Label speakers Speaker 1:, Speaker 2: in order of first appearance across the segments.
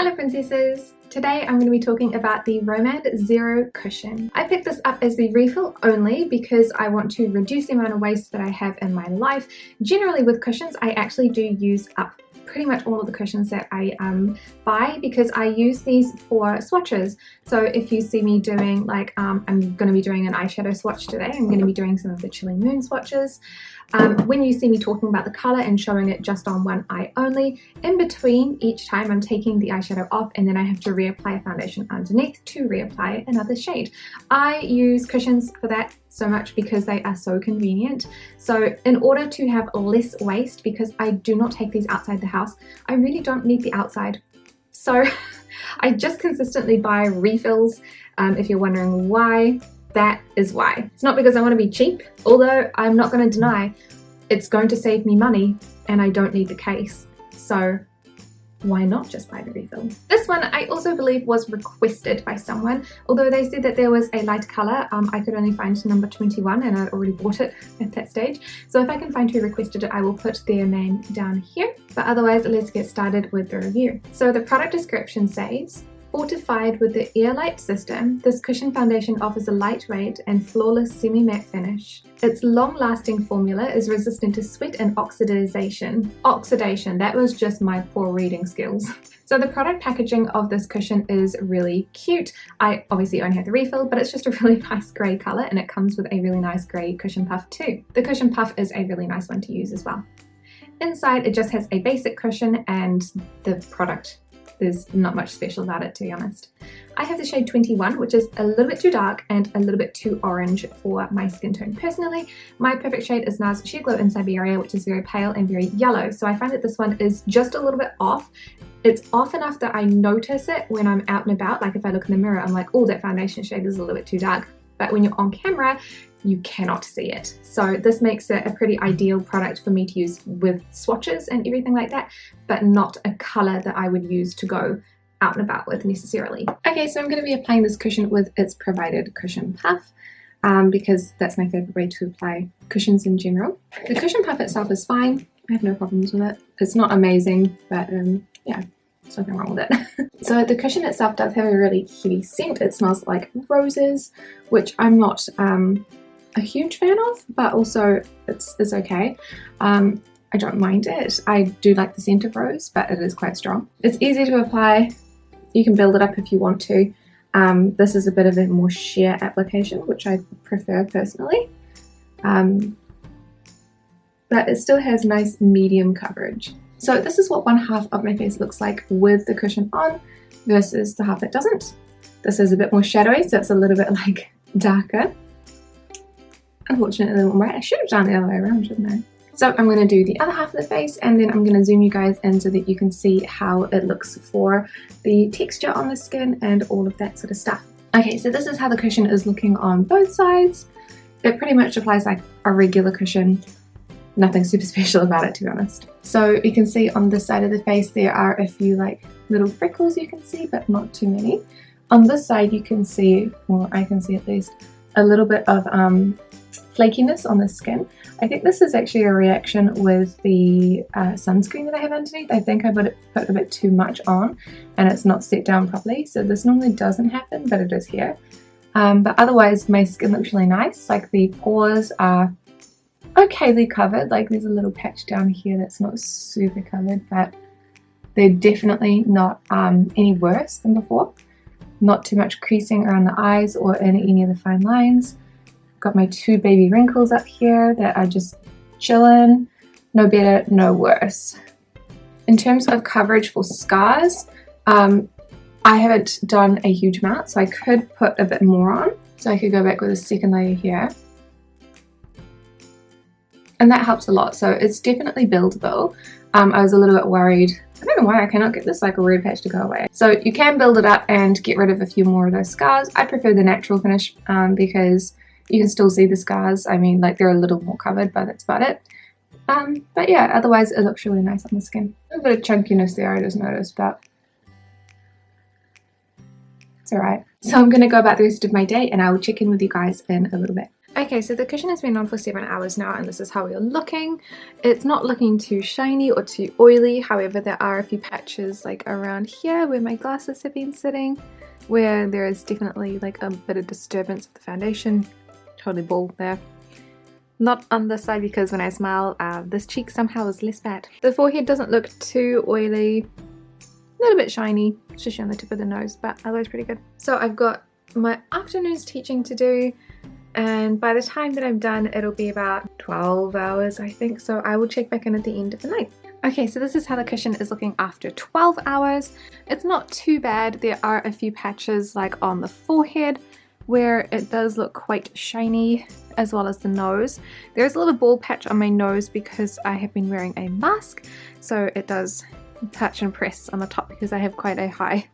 Speaker 1: Hello princesses! Today I'm going to be talking about the Romand Zero cushion. I picked this up as the refill only because I want to reduce the amount of waste that I have in my life. Generally with cushions I actually do use up pretty much all of the cushions that I buy because I use these for swatches. So if you see me doing like, I'm going to be doing an eyeshadow swatch today, I'm going to be doing some of the Chilly Moon swatches. When you see me talking about the colour and showing it just on one eye only, in between each time I'm taking the eyeshadow off and then I have to reapply a foundation underneath to reapply another shade. I use cushions for that so much because they are so convenient. So in order to have less waste, because I do not take these outside the house, I really don't need the outside. So I just consistently buy refills. If you're wondering why, that is why. It's not because I want to be cheap, although I'm not going to deny it's going to save me money and I don't need the case. So why not just buy the refill? This one I also believe was requested by someone, although they said that there was a light colour. I could only find number 21 and I'd already bought it at that stage. So if I can find who requested it, I will put their name down here. But otherwise, let's get started with the review. So the product description says, fortified with the Air Light system, this cushion foundation offers a lightweight and flawless semi-matte finish. Its long-lasting formula is resistant to sweat and oxidation. Oxidation, that was just my poor reading skills. So the product packaging of this cushion is really cute. I obviously only have the refill, but it's just a really nice grey colour and it comes with a really nice grey cushion puff too. The cushion puff is a really nice one to use as well. Inside it just has a basic cushion and the product. There's not much special about it, to be honest. I have the shade 21, which is a little bit too dark and a little bit too orange for my skin tone personally. My perfect shade is NARS Sheer Glow in Siberia, which is very pale and very yellow. So I find that this one is just a little bit off. It's off enough that I notice it when I'm out and about. Like if I look in the mirror, I'm like, oh, that foundation shade is a little bit too dark. But when you're on camera, you cannot see it. So this makes it a pretty ideal product for me to use with swatches and everything like that, but not a colour that I would use to go out and about with necessarily. Okay, so I'm going to be applying this cushion with its provided cushion puff because that's my favourite way to apply cushions in general. The cushion puff itself is fine. I have no problems with it. It's not amazing, but yeah. There's nothing wrong with it. So the cushion itself does have a really heavy scent. It smells like roses, which I'm not a huge fan of, but also it's okay. I don't mind it. I do like the scent of rose, but it is quite strong. It's easy to apply. You can build it up if you want to. This is a bit of a more sheer application, which I prefer personally. But it still has nice medium coverage. So this is what one half of my face looks like with the cushion on versus the half that doesn't. This is a bit more shadowy, so it's a little bit like darker. Unfortunately, it won't right. I should have done it the other way around, shouldn't I? So I'm going to do the other half of the face and then I'm going to zoom you guys in so that you can see how it looks for the texture on the skin and all of that sort of stuff. Okay, so this is how the cushion is looking on both sides. It pretty much applies like a regular cushion. Nothing super special about it, to be honest. So you can see on this side of the face there are a few like little freckles you can see, but not too many. On this side you can see, well I can see at least, a little bit of flakiness on the skin. I think this is actually a reaction with the sunscreen that I have underneath. I think I put a bit too much on and it's not set down properly. So this normally doesn't happen, but it is here. But otherwise my skin looks really nice. Like the pores are okayly covered. Like there's a little patch down here that's not super covered, but they're definitely not any worse than before. Not too much creasing around the eyes or in any of the fine lines. Got my two baby wrinkles up here that are just chilling. No better, no worse. In terms of coverage for scars, I haven't done a huge amount, so I could put a bit more on. So I could go back with a second layer here. And that helps a lot, so it's definitely buildable. I was a little bit worried. I don't know why I cannot get this like a red patch to go away. So you can build it up and get rid of a few more of those scars. I prefer the natural finish because you can still see the scars. I mean, like they're a little more covered, but that's about it. But yeah, otherwise it looks really nice on the skin. A bit of chunkiness there I just noticed, but it's alright. So I'm going to go about the rest of my day and I will check in with you guys in a little bit. Okay, so the cushion has been on for 7 hours now, and this is how we are looking. It's not looking too shiny or too oily, however there are a few patches like around here where my glasses have been sitting, where there is definitely like a bit of disturbance of the foundation. Totally bald there. Not on this side because when I smile, this cheek somehow is less bad. The forehead doesn't look too oily, a little bit shiny, especially on the tip of the nose, but otherwise pretty good. So I've got my afternoon's teaching to do, and by the time that I'm done it'll be about 12 hours I think, so I will check back in at the end of the night. Okay, so this is how the cushion is looking after 12 hours. It's not too bad. There are a few patches like on the forehead where it does look quite shiny, as well as the nose. There's a little bald patch on my nose because I have been wearing a mask, so it does touch and press on the top because I have quite a high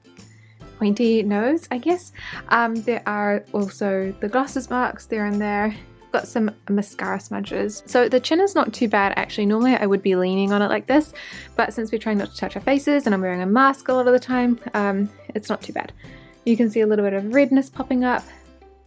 Speaker 1: pointy nose, I guess. There are also the glasses marks there and there. Got some mascara smudges. So the chin is not too bad actually. Normally I would be leaning on it like this, but since we're trying not to touch our faces and I'm wearing a mask a lot of the time, it's not too bad. You can see a little bit of redness popping up,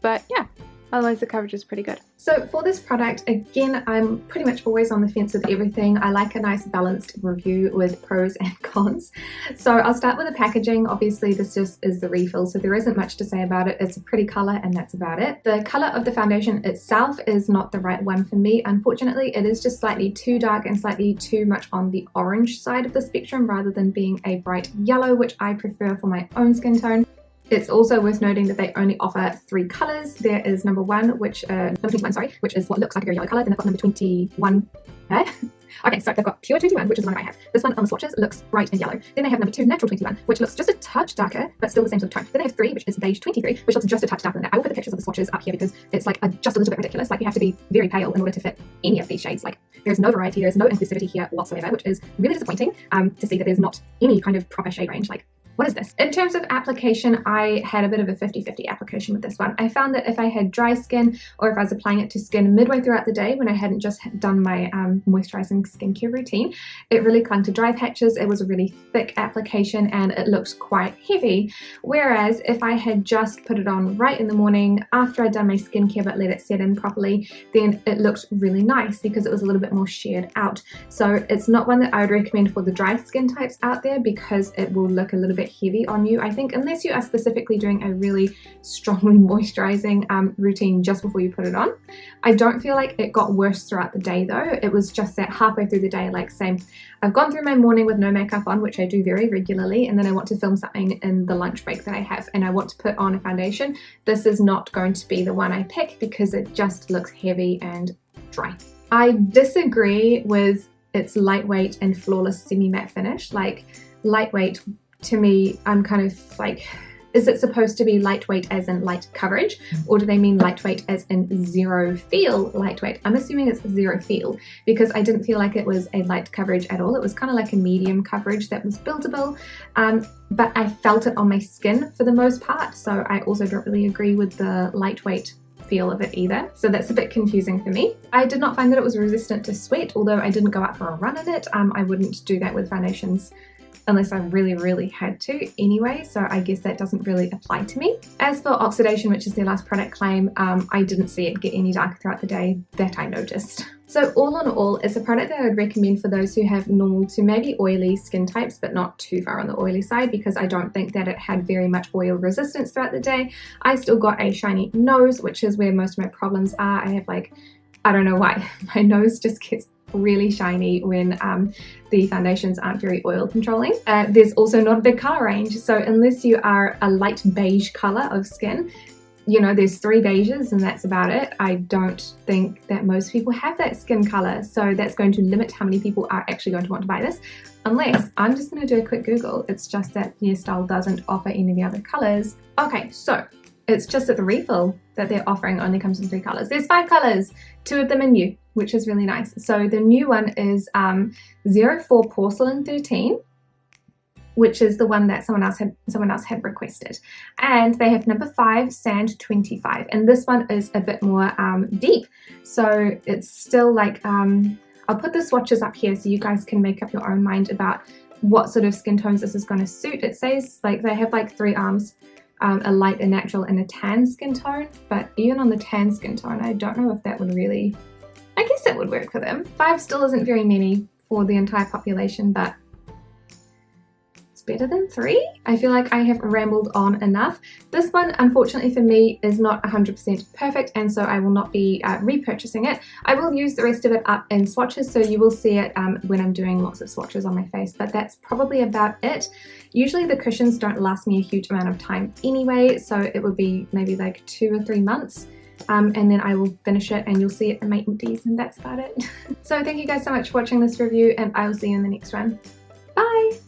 Speaker 1: but yeah, otherwise the coverage is pretty good. So for this product, again, I'm pretty much always on the fence with everything. I like a nice balanced review with pros and cons. So I'll start with the packaging. Obviously this just is the refill, so there isn't much to say about it. It's a pretty color and that's about it. The color of the foundation itself is not the right one for me. Unfortunately, it is just slightly too dark and slightly too much on the orange side of the spectrum rather than being a bright yellow, which I prefer for my own skin tone. It's also worth noting that they only offer 3 colors. There is number 21, which is what looks like a very yellow color. Then they've got number 21. Okay, so they've got pure 21, which is the one that I have. This one on the swatches looks bright and yellow. Then they have number 2, natural 21, which looks just a touch darker, but still the same sort of tone. Then they have 3, which is beige 23, which looks just a touch darker than that. I will put the pictures of the swatches up here because it's like just a little bit ridiculous. Like you have to be very pale in order to fit any of these shades. Like there's no variety, there's no inclusivity here whatsoever, which is really disappointing to see that there's not any kind of proper shade range. Like, what is this? In terms of application, I had a bit of a 50-50 application with this one. I found that if I had dry skin or if I was applying it to skin midway throughout the day when I hadn't just done my moisturizing skincare routine, it really clung to dry patches. It was a really thick application and it looked quite heavy. Whereas if I had just put it on right in the morning after I'd done my skincare but let it set in properly, then it looked really nice because it was a little bit more sheared out. So it's not one that I would recommend for the dry skin types out there because it will look a little bit heavy on you, I think, unless you are specifically doing a really strongly moisturizing routine just before you put it on. I don't feel like it got worse throughout the day though. It was just that halfway through the day, like say I've gone through my morning with no makeup on, which I do very regularly, and then I want to film something in the lunch break that I have and I want to put on a foundation. This is not going to be the one I pick because it just looks heavy and dry. I disagree with its lightweight and flawless semi-matte finish. Like lightweight, to me, I'm kind of like, is it supposed to be lightweight as in light coverage, or do they mean lightweight as in zero feel lightweight? I'm assuming it's zero feel because I didn't feel like it was a light coverage at all. It was kind of like a medium coverage that was buildable, but I felt it on my skin for the most part, so I also don't really agree with the lightweight feel of it either, so that's a bit confusing for me. I did not find that it was resistant to sweat, although I didn't go out for a run in it. I wouldn't do that with foundations unless I really had to anyway, so I guess that doesn't really apply to me. As for oxidation, which is their last product claim, I didn't see it get any darker throughout the day that I noticed. So all in all, it's a product that I would recommend for those who have normal to maybe oily skin types, but not too far on the oily side, because I don't think that it had very much oil resistance throughout the day. I still got a shiny nose, which is where most of my problems are. I have like, I don't know why, my nose just gets really shiny when the foundations aren't very oil controlling. There's also not a big color range, so unless you are a light beige color of skin, you know, there's 3 beiges and that's about it. I don't think that most people have that skin color, so that's going to limit how many people are actually going to want to buy this, unless I'm just going to do a quick Google. It's just that Hairstyle doesn't offer any of the other colors. Okay, so it's just that the refill that they're offering only comes in 3 colors. There's 5 colors, 2 of them are new, which is really nice. So the new one is 04 Porcelain 13, which is the one that someone else had requested, and they have number 5 Sand 25, and this one is a bit more deep. So it's still like I'll put the swatches up here so you guys can make up your own mind about what sort of skin tones this is going to suit. It says like they have like 3 arms. a light, a natural, and a tan skin tone, but even on the tan skin tone, I don't know if that would really, I guess it would work for them. 5 still isn't very many for the entire population, but it's better than 3. I feel like I have rambled on enough. This one, unfortunately for me, is not 100% perfect, and so I will not be repurchasing it. I will use the rest of it up in swatches, so you will see it when I'm doing lots of swatches on my face, but that's probably about it. Usually the cushions don't last me a huge amount of time anyway, so it would be maybe like 2 or 3 months. And then I will finish it and you'll see it in my empties, and that's about it. So thank you guys so much for watching this review, and I will see you in the next one. Bye!